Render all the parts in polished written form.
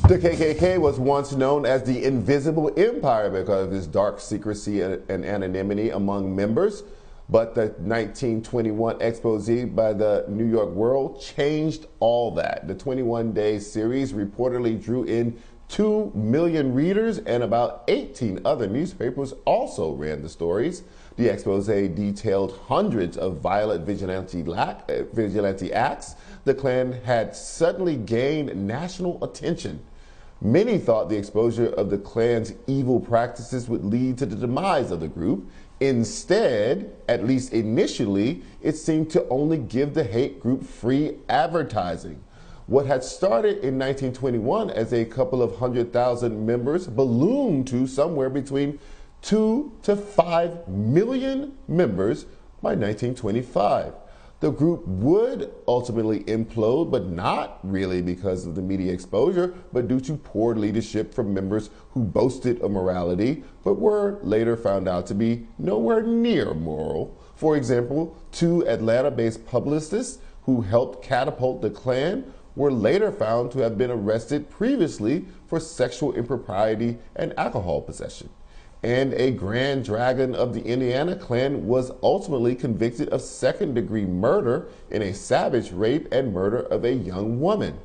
The KKK was once known as the Invisible Empire because of its dark secrecy and anonymity among members. But the 1921 expose by the New York World changed all that. The 21-day series reportedly drew in 2 million readers, and about 18 other newspapers also ran the stories. The expose detailed hundreds of violent vigilante acts. The Klan had suddenly gained national attention. Many thought the exposure of the Klan's evil practices would lead to the demise of the group. Instead, at least initially, it seemed to only give the hate group free advertising. What had started in 1921 as a couple of 100,000 members ballooned to somewhere between 2 to 5 million members by 1925. The group would ultimately implode, but not really because of the media exposure, but due to poor leadership from members who boasted of morality, but were later found out to be nowhere near moral. For example, 2 Atlanta-based publicists who helped catapult the Klan were later found to have been arrested previously for sexual impropriety and alcohol possession. And a Grand Dragon of the Indiana Klan was ultimately convicted of second-degree murder in a savage rape and murder of a young woman.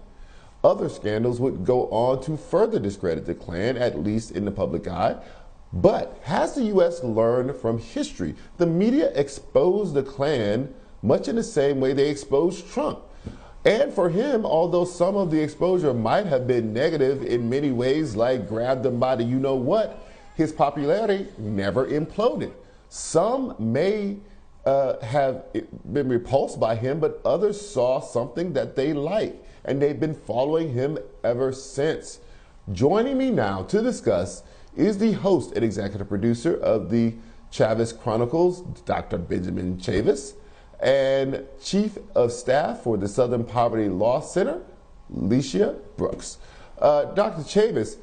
Other scandals would go on to further discredit the Klan, at least in the public eye. But has the U.S. learned from history? The media exposed the Klan much in the same way they exposed Trump. And for him, although some of the exposure might have been negative in many ways, like grab them by the you-know-what, his popularity never imploded. Some may have been repulsed by him, but others saw something that they liked, and they've been following him ever since. Joining me now to discuss is the host and executive producer of the Chavis Chronicles, Dr. Benjamin Chavis, and Chief of Staff for the Southern Poverty Law Center, Lecia Brooks. Dr. Chavis,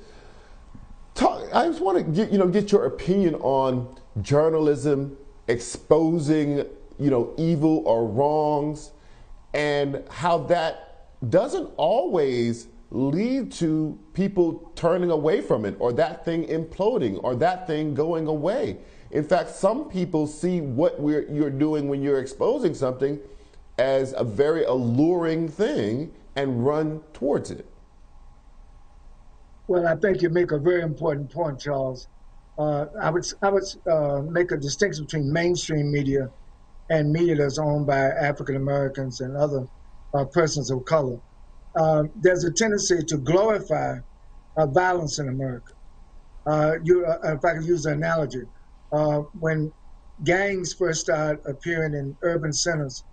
I just want to get your opinion on journalism exposing evil or wrongs, and how that doesn't always lead to people turning away from it, or that thing imploding, or that thing going away. In fact, some people see what you're doing when you're exposing something as a very alluring thing and run towards it. Well, I think you make a very important point, Charles. I would make a distinction between mainstream media and media that's owned by African Americans and other persons of color. There's a tendency to glorify violence in America. If I could use an analogy, when gangs first started appearing in urban centers,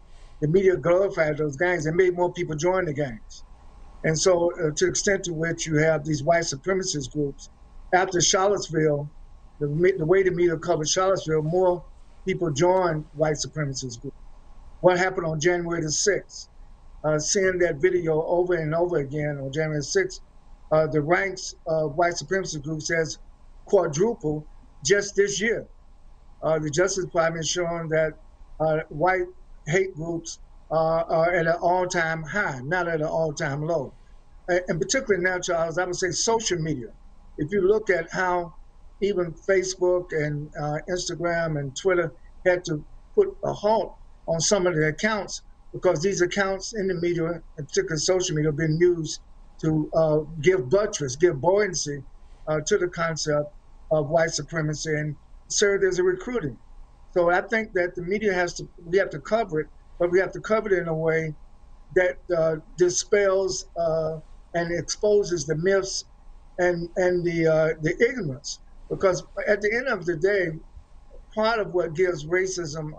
the media glorified those gangs and made more people join the gangs. And so to the extent to which you have these white supremacist groups, after Charlottesville, the way the media covered Charlottesville, more people joined white supremacist groups. What happened on January the 6th? Seeing that video over and over again on January 6th, the ranks of white supremacist groups has quadrupled just this year. The Justice Department is showing that white hate groups are at an all-time high, not at an all-time low. And particularly now, Charles, I would say social media. If you look at how even Facebook and Instagram and Twitter had to put a halt on some of the accounts, because these accounts in the media, in particular social media, have been used to give buoyancy to the concept of white supremacy and served as a recruiting. So I think that the media we have to cover it, but we have to cover it in a way that dispels and exposes the myths and the ignorance. Because at the end of the day, part of what gives racism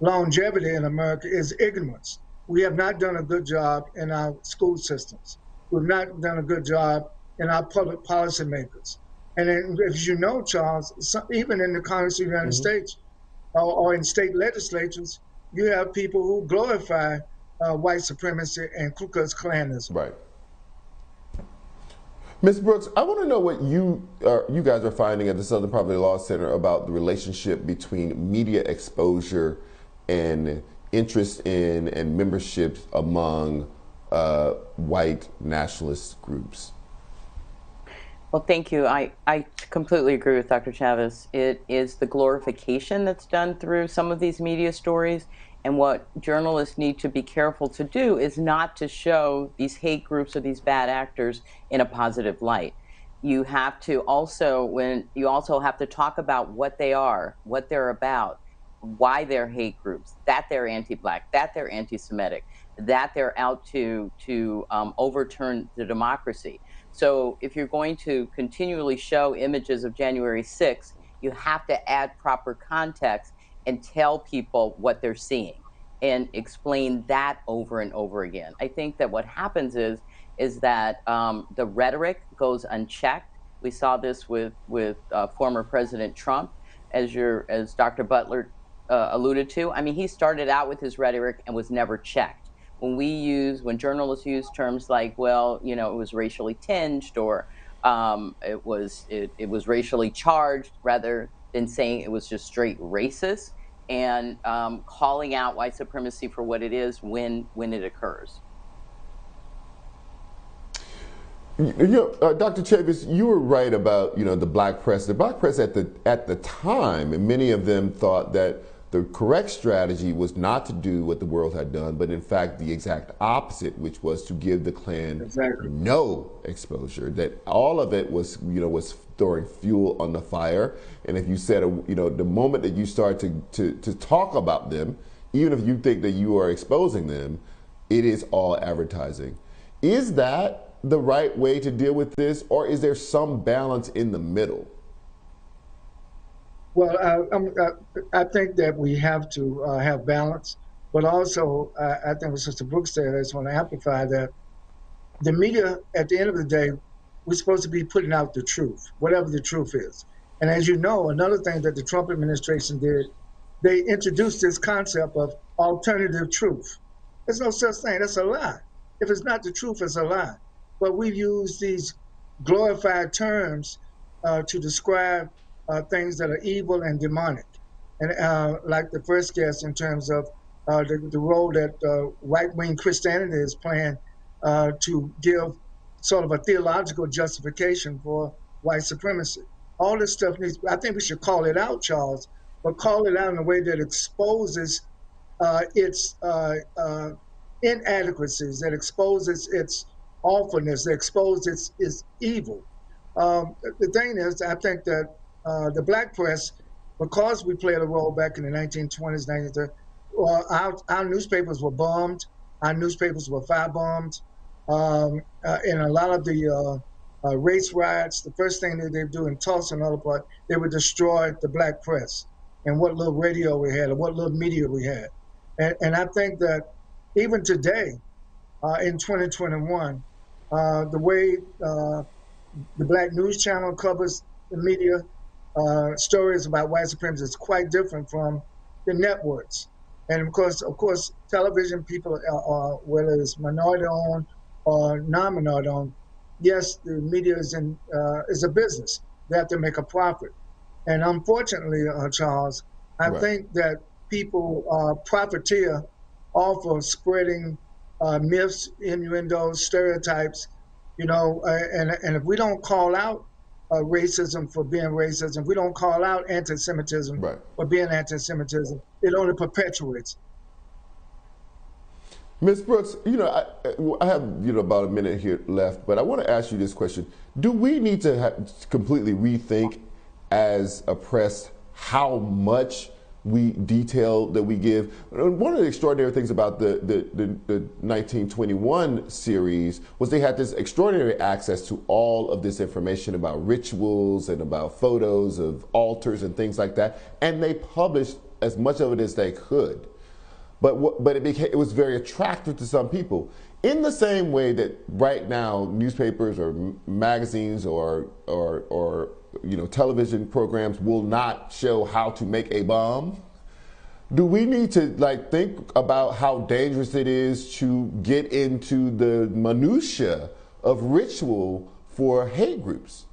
longevity in America is ignorance. We have not done a good job in our school systems. We've not done a good job in our public policy makers. And then, as you know, Charles, even in the Congress of the United States or in state legislatures, you have people who glorify white supremacy and Ku Klux Klanism. Right. Ms. Brooks, I want to know what you guys are finding at the Southern Poverty Law Center about the relationship between media exposure and interest in and membership among white nationalist groups? Well, thank you. I completely agree with Dr. Chavis. It is the glorification that's done through some of these media stories. And what journalists need to be careful to do is not to show these hate groups or these bad actors in a positive light. You have to also, you also have to talk about what they are, what they're about, why they're hate groups, that they're anti-Black, that they're anti-Semitic, that they're out to overturn the democracy. So if you're going to continually show images of January 6th, you have to add proper context and tell people what they're seeing and explain that over and over again. I think that what happens is that the rhetoric goes unchecked. We saw this with former President Trump, as Dr. Butler alluded to. I mean, he started out with his rhetoric and was never checked. When journalists use terms like, well, you know, it was racially tinged, or it was racially charged, rather than saying it was just straight racist, and calling out white supremacy for what it is when it occurs. Dr. Chavis, you were right about the black press. The black press at the time, and many of them thought that the correct strategy was not to do what the world had done, but in fact the exact opposite, which was to give the Klan no exposure. That all of it was throwing fuel on the fire. And if you said the moment that you start to talk about them, even if you think that you are exposing them, it is all advertising. Is that the right way to deal with this, or is there some balance in the middle? Well, I think that we have to have balance, but also I think what Sister Brooks said, I just want to amplify that the media, at the end of the day, we're supposed to be putting out the truth, whatever the truth is. And as you know, another thing that the Trump administration did, they introduced this concept of alternative truth. There's no such thing. That's a lie. If it's not the truth, it's a lie. But we use these glorified terms to describe things that are evil and demonic. And like the first guest, in terms of the role that right-wing Christianity is playing to give sort of a theological justification for white supremacy. All this stuff I think we should call it out, Charles, but call it out in a way that exposes its inadequacies, that exposes its awfulness, that exposes its evil. The thing is, I think that the black press, because we played a role back in the 1920s, 1930s, our newspapers were bombed, our newspapers were firebombed. In a lot of the race riots, the first thing that they do in Tulsa and other parts, they would destroy the black press and what little radio we had, or what little media we had. And I think that even today, in 2021, the way the Black News Channel covers the media stories about white supremacy is quite different from the networks. And of course, television people, whether it's minority-owned or non-minority-owned, yes, the media is a business. They have to make a profit. And unfortunately, Charles, I think that people profiteer off of spreading myths, innuendos, stereotypes, and if we don't call out racism for being racism, if we don't call out anti-Semitism for being anti-Semitism, it only perpetuates. Ms. Brooks, I have about a minute here left, but I want to ask you this question. Do we need to completely rethink as a press how much detail that we give? One of the extraordinary things about the 1921 series was they had this extraordinary access to all of this information about rituals and about photos of altars and things like that, and they published as much of it as they could. But it was very attractive to some people. In the same way that right now newspapers or magazines or television programs will not show how to make a bomb, do we need to think about how dangerous it is to get into the minutia of ritual for hate groups?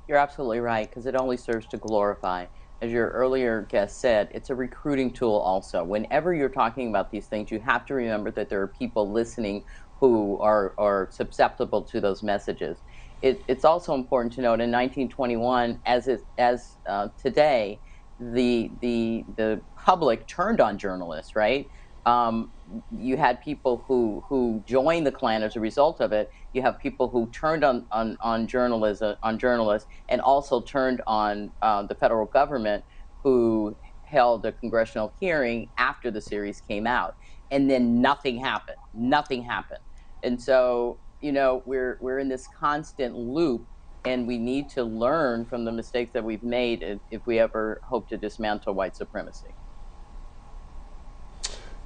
You're absolutely right, because it only serves to glorify. as your earlier guest said, it's a recruiting tool also. Whenever you're talking about these things, you have to remember that there are people listening who are susceptible to those messages. It's also important to note in 1921, as today, the public turned on journalists, right? You had people who joined the Klan as a result of it. You have people who turned on journalists, and also turned on the federal government, who held a congressional hearing after the series came out, and then nothing happened. Nothing happened, and so we're in this constant loop, and we need to learn from the mistakes that we've made if we ever hope to dismantle white supremacy.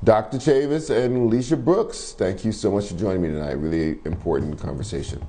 Dr. Chavis and Lecia Brooks, thank you so much for joining me tonight. Really important conversation.